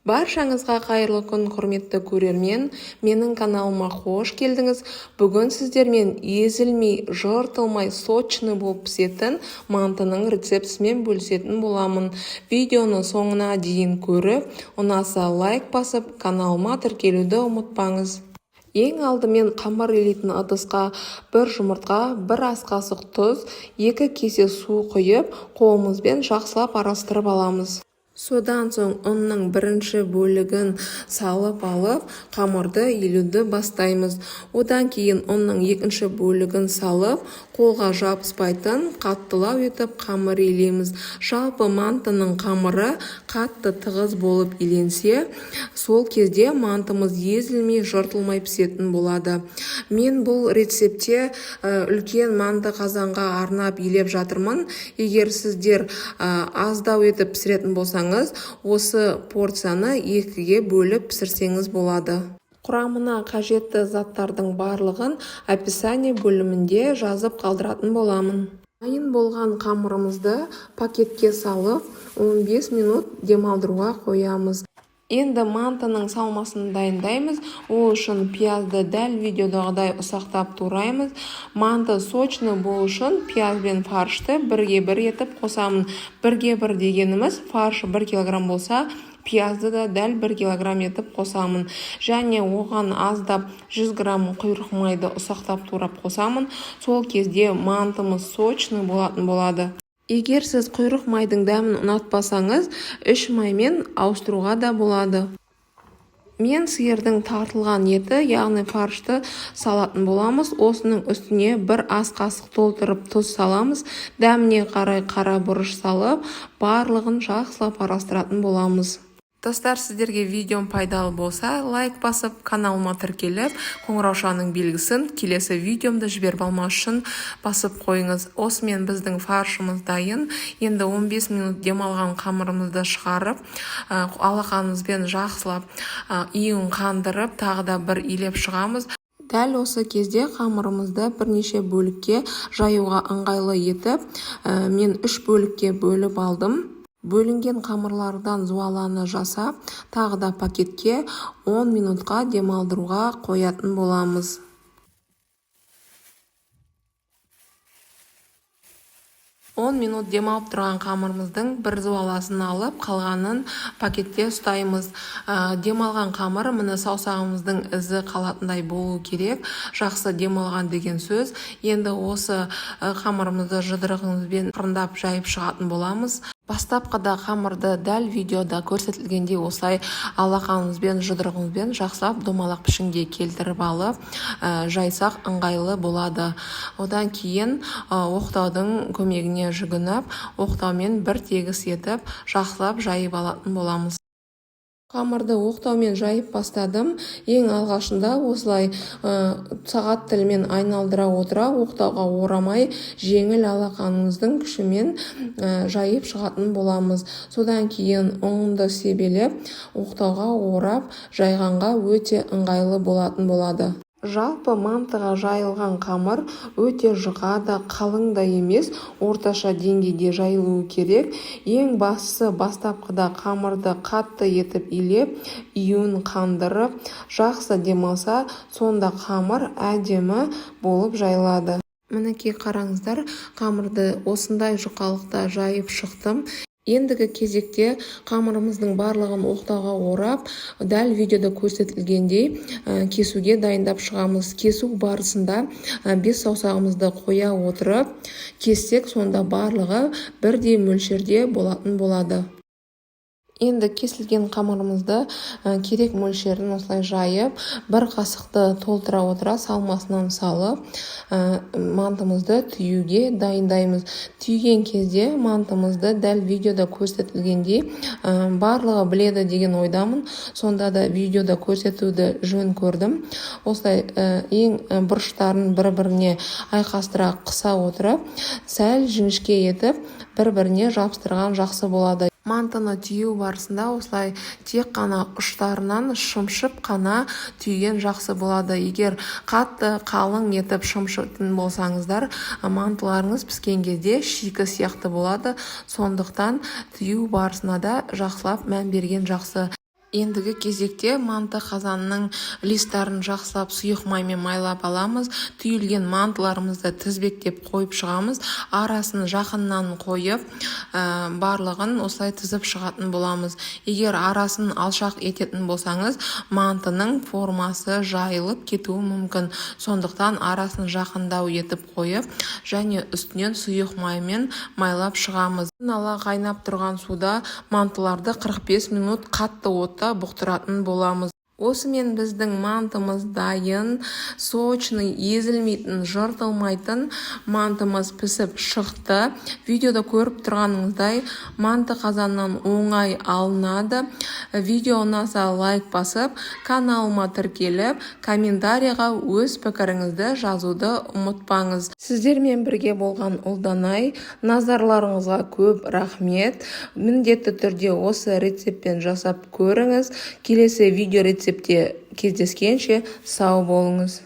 Баршаңызға қайырлы күн, құрметті көрермен. Менің каналыма қош келдіңіз. Бүгін сіздермен езілмей, жыртылмай, сочный болып пісетін мантының рецептісімен бөлісетін боламын. Видеоны соңына дейін көріп, ұнаса лайк басып, каналыма тіркелуді ұмытпаңыз. Ең алдымен қамыр илейтін ыдысқа 1 жұмыртқа, 1 ас қасық тұз, 2 кесе су құйып, қолымызбен жақсылап араластырып аламыз. Содан соң ұнның бірінші бөлігін салып алып, қамырды илеуді бастаймыз. Одан кейін ұнның екінші бөлігін салып, қолға жабыспайтын қаттылау етіп қамыр илейміз. Жалпы мантының қамыры қатты тығыз болып иленсе, сол кезде мантымыз езілмей, жыртылмай пісетін болады. Мен бұл рецепте үлкен манты қазанға арнап илеп жатырмын. Егер сіздер аздау етіп пісіретін болсаңыз, осы порцияны 2-ге бөліп пісірсеңіз болады. Құрамына қажетті заттардың барлығын описание бөлімінде жазып қалдыратын боламын. Дайын болған қамырымызды пакетке салып 15 минут демалдыруға қоямыз. Енді мантының салмасын дайындаймыз. Ол үшін пиязды дәл видеодағыдай ұсақтап тураймыз. Манты сочный болу үшін пияз бен фаршты 1-1 етіп қосамын. 1-1 дегеніміз фарш 1 кг болса, пиязды да дәл 1 кг етіп қосамын. Және оған аздап 100 грамм құйрық майды ұсақтап турап қосамын. Сол кезде мантымыз сочный болатын болады. Егер сіз құйрық майдың дәмін ұнатпасаңыз, үш маймен ауыстыруға да болады. Мен сиырдың тартылған еті, яғни фаршты салатын боламыз. Осының үстіне 1 ас қасық толтырып тұз саламыз. Дәміне қарай қара бұрыш салып, барлығын жақсылап араластыратын боламыз. Достар, сіздерге видеом пайдалы болса, лайк басып, каналыма тіркеліп, қоңыраушаның белгісін келесі видеомды жіберіп алмас үшін басып қойыңыз. Осымен біздің фаршымыз дайын. Енді 15 минут демалған қамырымызды шығарып, алақанымызбен жақсылап июн қандырып, тағы да бір илеп шығамыз. Дәл осы кезде қамырымызды бірнеше бөлікке жаюға ыңғайлы етіп, мен 3 бөлікке бөліп алдым. Бөлінген қамырлардан зуаланы жасап, тағы да пакетке 10 минутқа демалдыруға қоятын боламыз. 10 минут демалып тұрған қамырымыздың бір зуаласын алып, қалғанын пакетте ұстаймыз. Демалған қамыр, міне саусағымыздың ізі қалатындай болу керек. Жақсы демалған деген сөз. Енді осы қамырымызды жұдырығымызбен қырындап жайып шығатын боламыз. Бастапқыда қамырды дәл видеода көрсетілгендей осылай алақанымызбен, жұдырығымызбен жақсылап домалақ пішінге келтіріп алып, жайсақ ыңғайлы болады. Одан кейін оқтаудың көмегіне жүгініп, оқтаумен бір тегіс етіп, жақсылап жайып алатын боламыз. Қамырды оқтаумен жайып бастадым. Ең алғашында осылай сағат тілімен айналдыра отыра, оқтауға орамай, жеңіл алақанымыздың күшімен жайып шығатын боламыз. Содан кейін оңды себелеп, оқтауға орап, жайғанға өте ыңғайлы болатын болады. Жалпы мантыға жайылған қамыр өте жұқа да, қалың да емес, орташа деңгейде жайылуы керек. Ең бастысы бастапқыда қамырды қатты етіп илеп, июн қандырып, жақсы демалса, сонда қамыр әдемі болып жайылады. Мінекей қараңыздар, қамырды осындай жұқалықта жайып шықтым. Ендігі кезекте қамырымыздың барлығын оқтауға орап, дәл видеода көрсетілгендей кесуге дайындап шығамыз. Кесу барысында 5 саусағымызды қоя отырып, кессек, сонда барлығы бірдей мөлшерде болатын болады. Енді кесілген қамырымызды керек мөлшерін осылай жайып, 1 қасықты толтыра отыра салмасынан салып, мантымызды түйуге дайындаймыз. Түйген кезде мантымызды дәл видеода көрсетілгендей барлығы біледі деген ойдамын. Сонда да видеода көрсетуді жөн көрдім. Осылай ең бұрыштарын бір-біріне айқастыра қыса отырып, сәл жіңішке етіп, бір-біріне жабыстырған жақсы болады. Мантыны түйу барысында осылай тек қана ұштарынан шымшып қана түйген жақсы болады. Егер қатты қалың етіп шымшытын болсаңыздар, мантыларыңыз піскен кезде шикі сияқты болады. Сондықтан түйу барысына да жақсылап мән берген жақсы. Ендігі кезекте манты қазанның листтарын жақсылап сұйық маймен майлап аламыз. Түйілген мантыларымызды тізбектеп қойып шығамыз. Арасын жақыннан қойып, барлығын осылай тізіп шығатын боламыз. Егер арасын алшақ ететін болсаңыз, мантының формасы жайылып кетуі мүмкін. Сондықтан арасын жақындау етіп қойып, және үстінен сұйық маймен майлап шығамыз. Нала қайнап тұрған суда мантыларды 45 минут қатты отта бұқтыратын боламыз. Осымен біздің мантымыз дайын, сочный, езілмейтін, жыртылмайтын мантымыз пісіп шықты. Видеода көріп тұрғаныңыздай манты қазаннан оңай алынады. Видео ұнаса лайк басып, каналыма тіркеліп, комментарийға өз пікіріңізді жазуды ұмытпаңыз. Сіздермен бірге болған Ұлданай, назарларыңызға көп рахмет. Міндетті түрде осы рецептпен жасап көріңіз. Келесі видео рецепте кездескенше сау болыңыз.